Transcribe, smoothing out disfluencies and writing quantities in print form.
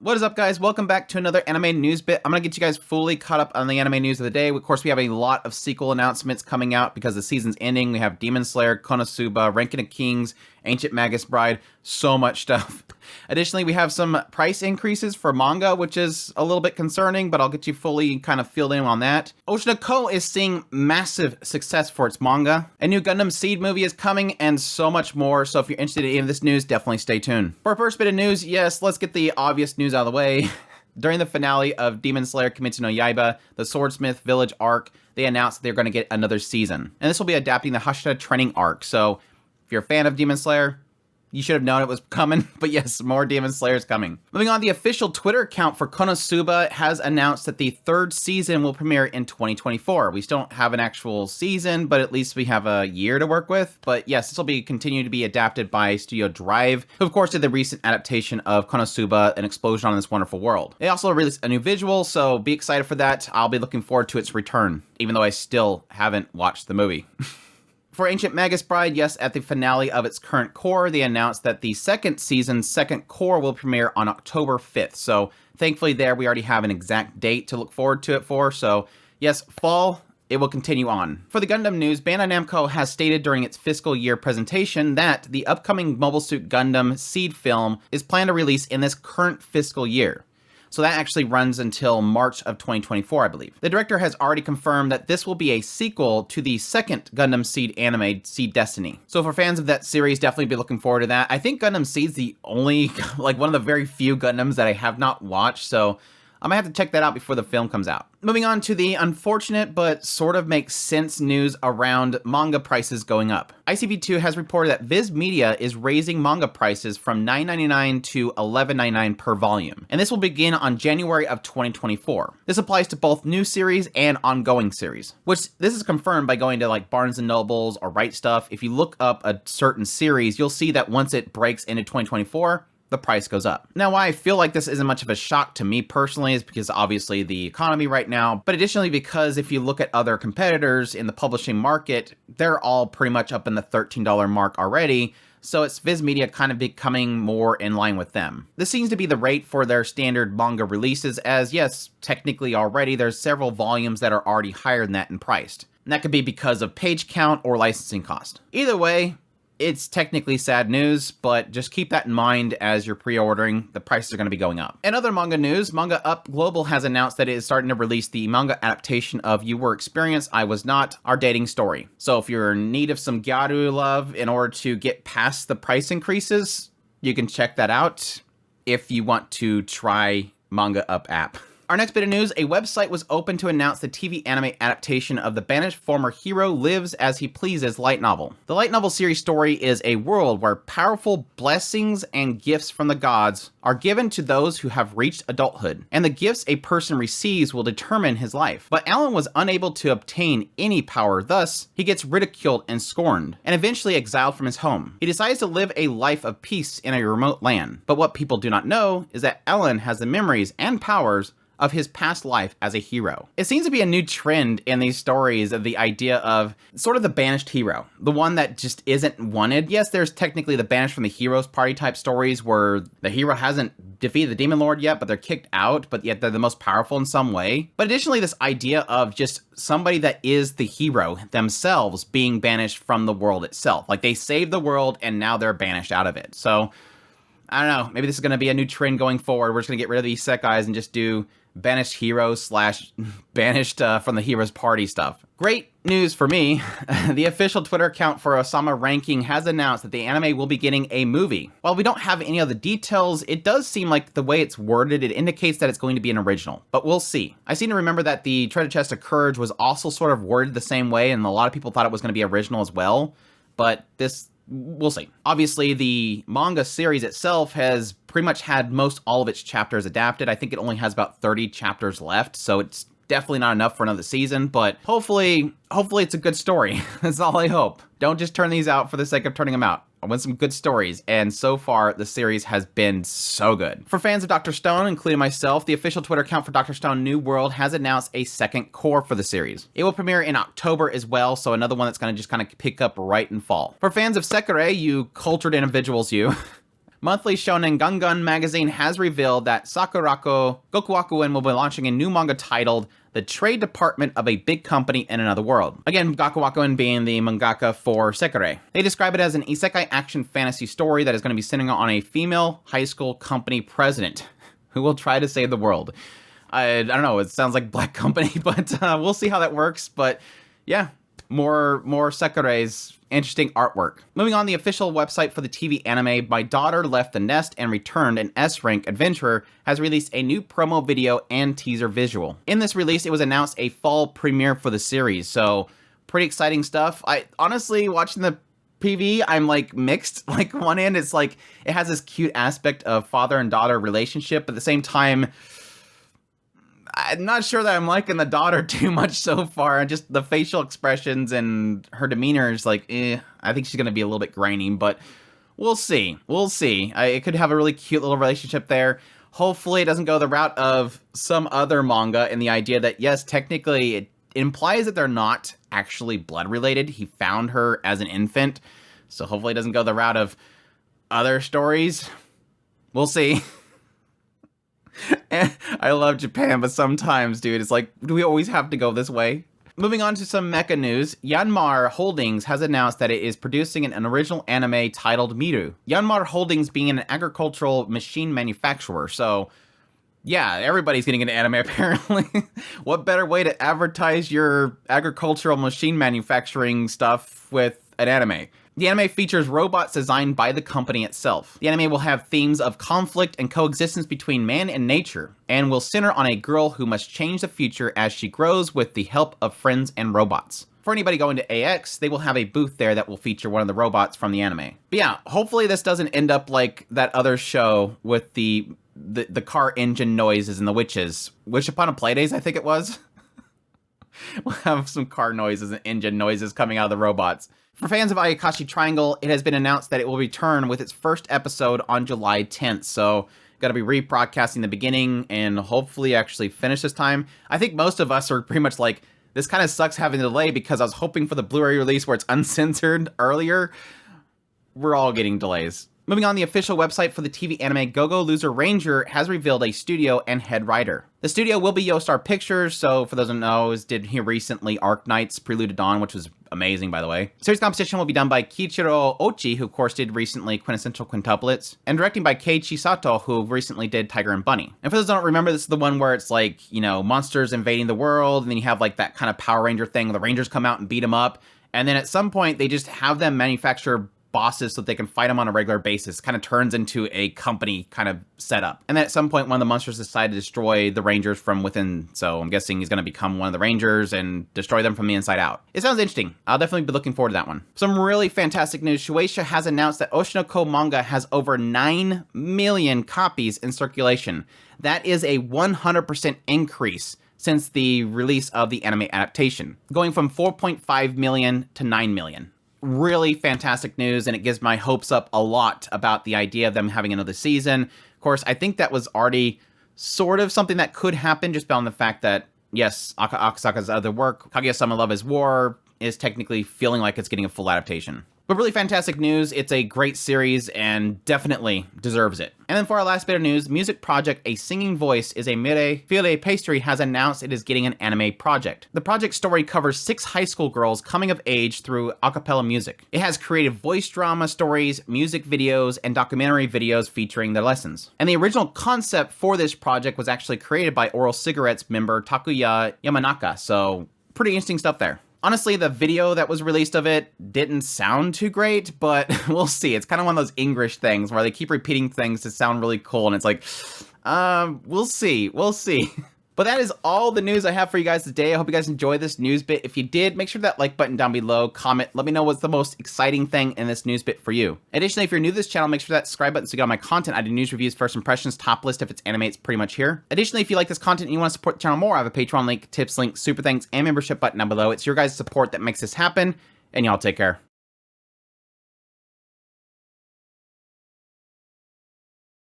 What is up, guys? Welcome back to another anime news bit. I'm gonna get you guys fully caught up on the anime news of the day. Of course, we have a lot of sequel announcements coming out because the season's ending. We have Demon Slayer, Konosuba, Ranking of Kings, Ancient Magus Bride, so much stuff. Additionally, we have some price increases for manga, which is a little bit concerning, but I'll get you fully kind of filled in on that. Oshinoko is seeing massive success for its manga. A new Gundam Seed movie is coming, and so much more. So if you're interested in any of this news, definitely stay tuned. For our first bit of news, yes, let's get the obvious news out of the way. During the finale of Demon Slayer Kimetsu no Yaiba, the Swordsmith Village arc, they announced they're going to get another season. And this will be adapting the Hashira training arc. So if you're a fan of Demon Slayer, you should have known it was coming, but yes, more Demon Slayer is coming. Moving on, the official Twitter account for Konosuba has announced that the third season will premiere in 2024. We still don't have an actual season, but at least we have a year to work with. But yes, this will be continue to be adapted by Studio Drive, who of course did the recent adaptation of Konosuba, An Explosion on This Wonderful World. They also released a new visual, so be excited for that. I'll be looking forward to its return, even though I still haven't watched the movie. For Ancient Magus Bride, yes, at the finale of its current core, they announced that the second season's second core will premiere on October 5th. So thankfully there, we already have an exact date to look forward to it for. So yes, fall, it will continue on. For the Gundam news, Bandai Namco has stated during its fiscal year presentation that the upcoming Mobile Suit Gundam Seed film is planned to release in this current fiscal year. So that actually runs until March of 2024, I believe. The director has already confirmed that this will be a sequel to the second Gundam Seed anime, Seed Destiny. So for fans of that series, definitely be looking forward to that. I think Gundam Seed's the only, like one of the very few Gundams that I have not watched, so I might have to check that out before the film comes out. Moving on to the unfortunate but sort of makes sense news around manga prices going up. ICV2 has reported that Viz Media is raising manga prices from $9.99 to $11.99 per volume, and this will begin on January of 2024. This applies to both new series and ongoing series, which this is confirmed by going to like Barnes & Nobles or Right Stuff. If you look up a certain series, you'll see that once it breaks into 2024, the price goes up. Now, why I feel like this isn't much of a shock to me personally is because obviously the economy right now, but additionally because if you look at other competitors in the publishing market, they're all pretty much up in the $13 mark already. So it's Viz Media kind of becoming more in line with them. This seems to be the rate for their standard manga releases, as yes, technically already there's several volumes that are already higher than that in price. And that could be because of page count or licensing cost. Either way, it's technically sad news, but just keep that in mind as you're pre-ordering. The prices are going to be going up. In other manga news, Manga Up Global has announced that it is starting to release the manga adaptation of You Were Experienced, I Was Not, Our Dating Story. So if you're in need of some gyaru love in order to get past the price increases, you can check that out if you want to try Manga Up app. Our next bit of news, a website was opened to announce the TV anime adaptation of the banished former hero lives as he pleases light novel. The light novel series story is a world where powerful blessings and gifts from the gods are given to those who have reached adulthood, and the gifts a person receives will determine his life. But Alan was unable to obtain any power, thus he gets ridiculed and scorned, and eventually exiled from his home. He decides to live a life of peace in a remote land, but what people do not know is that Alan has the memories and powers of his past life as a hero. It seems to be a new trend in these stories of the idea of sort of the banished hero, the one that just isn't wanted. Yes, there's technically the banished from the heroes party type stories where the hero hasn't defeated the demon lord yet, but they're kicked out, but yet they're the most powerful in some way. But additionally, this idea of just somebody that is the hero themselves being banished from the world itself. Like they saved the world and now they're banished out of it. So I don't know, maybe this is going to be a new trend going forward. We're just going to get rid of these isekais and just do banished heroes slash banished from the heroes party stuff. Great news for me. The official Twitter account for Osama Ranking has announced that the anime will be getting a movie. While we don't have any other details, it does seem like the way it's worded, it indicates that it's going to be an original, but we'll see. I seem to remember that the Treasure Chest of Courage was also sort of worded the same way, and a lot of people thought it was going to be original as well, but this, we'll see. Obviously, the manga series itself has pretty much had most all of its chapters adapted. I think it only has about 30 chapters left, so it's definitely not enough for another season, but hopefully it's a good story. That's all I hope. Don't just turn these out for the sake of turning them out. I want some good stories, and so far, the series has been so good. For fans of Dr. Stone, including myself, the official Twitter account for Dr. Stone New World has announced a second core for the series. It will premiere in October as well, so another one that's going to just kind of pick up right in fall. For fans of Sekirei, you cultured individuals, you, Monthly Shonen Gungun magazine has revealed that Sakurako Gokuakuen will be launching a new manga titled The Trade Department of a Big Company in Another World. Again, Gokuakuen being the mangaka for Sekirei. They describe it as an isekai action fantasy story that is going to be centering on a female high school company president who will try to save the world. I don't know, it sounds like Black Company, but we'll see how that works. But yeah, more Sekirei's interesting artwork. Moving on, the official website for the TV anime My Daughter Left the Nest and Returned, an S-Rank adventurer, has released a new promo video and teaser visual. In this release, it was announced a fall premiere for the series, so pretty exciting stuff. I honestly, watching the PV, I'm like mixed. Like one end, it's like it has this cute aspect of father and daughter relationship, but at the same time, I'm not sure that I'm liking the daughter too much so far. Just the facial expressions and her demeanor is like, I think she's going to be a little bit grainy, but we'll see. We'll see. It could have a really cute little relationship there. Hopefully it doesn't go the route of some other manga in the idea that, yes, technically it implies that they're not actually blood related. He found her as an infant. So hopefully it doesn't go the route of other stories. We'll see. I love Japan, but sometimes, dude, it's like, do we always have to go this way? Moving on to some mecha news, Yanmar Holdings has announced that it is producing an original anime titled Miru. Yanmar Holdings being an agricultural machine manufacturer, so yeah, everybody's getting into anime apparently. What better way to advertise your agricultural machine manufacturing stuff with an anime? The anime features robots designed by the company itself. The anime will have themes of conflict and coexistence between man and nature, and will center on a girl who must change the future as she grows with the help of friends and robots. For anybody going to AX, they will have a booth there that will feature one of the robots from the anime. But yeah, hopefully this doesn't end up like that other show with the car engine noises and the witches. Wish Upon a Playdays, I think it was. We'll have some car noises and engine noises coming out of the robots. For fans of Ayakashi Triangle, it has been announced that it will return with its first episode on July 10th, so gotta be rebroadcasting the beginning and hopefully actually finish this time. I think most of us are pretty much like, this kind of sucks having a delay because I was hoping for the Blu-ray release where it's uncensored earlier. We're all getting delays. Moving on, the official website for the TV anime Go-Go Loser Ranger has revealed a studio and head writer. The studio will be Yostar Pictures, so for those who know, did here recently Arc Knight's Prelude to Dawn, which was amazing, by the way. Series composition will be done by Kiichiro Ochi, who of course did recently Quintessential Quintuplets, and directing by Keiichi Sato, who recently did Tiger and Bunny. And for those who don't remember, this is the one where it's like, you know, monsters invading the world, and then you have like that kind of Power Ranger thing, the Rangers come out and beat them up, and then at some point they just have them manufacture bosses so that they can fight them on a regular basis. Kind of turns into a company kind of setup. And then at some point, one of the monsters decide to destroy the Rangers from within. So I'm guessing he's going to become one of the Rangers and destroy them from the inside out. It sounds interesting. I'll definitely be looking forward to that one. Some really fantastic news. Shueisha has announced that Oshinoko manga has over 9 million copies in circulation. That is a 100% increase since the release of the anime adaptation, going from 4.5 million to 9 million. Really fantastic news, and it gives my hopes up a lot about the idea of them having another season. Of course, I think that was already sort of something that could happen just based on the fact that, yes, Akasaka's other work, Kaguya-sama Love is War, is technically feeling like it's getting a full adaptation. But really fantastic news. It's a great series and definitely deserves it. And then for our last bit of news, music project A Singing Voice is a Mire File Pastry has announced it is getting an anime project. The project story covers 6 high school girls coming of age through a cappella music. It has creative voice drama stories, music videos, and documentary videos featuring their lessons. And the original concept for this project was actually created by Oral Cigarettes member Takuya Yamanaka, so pretty interesting stuff there. Honestly, the video that was released of it didn't sound too great, but we'll see. It's kind of one of those English things where they keep repeating things to sound really cool, and it's like, we'll see. We'll see. But that is all the news I have for you guys today. I hope you guys enjoyed this news bit. If you did, make sure that like button down below, comment, let me know what's the most exciting thing in this news bit for you. Additionally, if you're new to this channel, make sure that subscribe button so you get all my content. I do news reviews, first impressions, top list. If it's anime, it's pretty much here. Additionally, if you like this content and you want to support the channel more, I have a Patreon link, tips link, super thanks, and membership button down below. It's your guys' support that makes this happen, and y'all take care.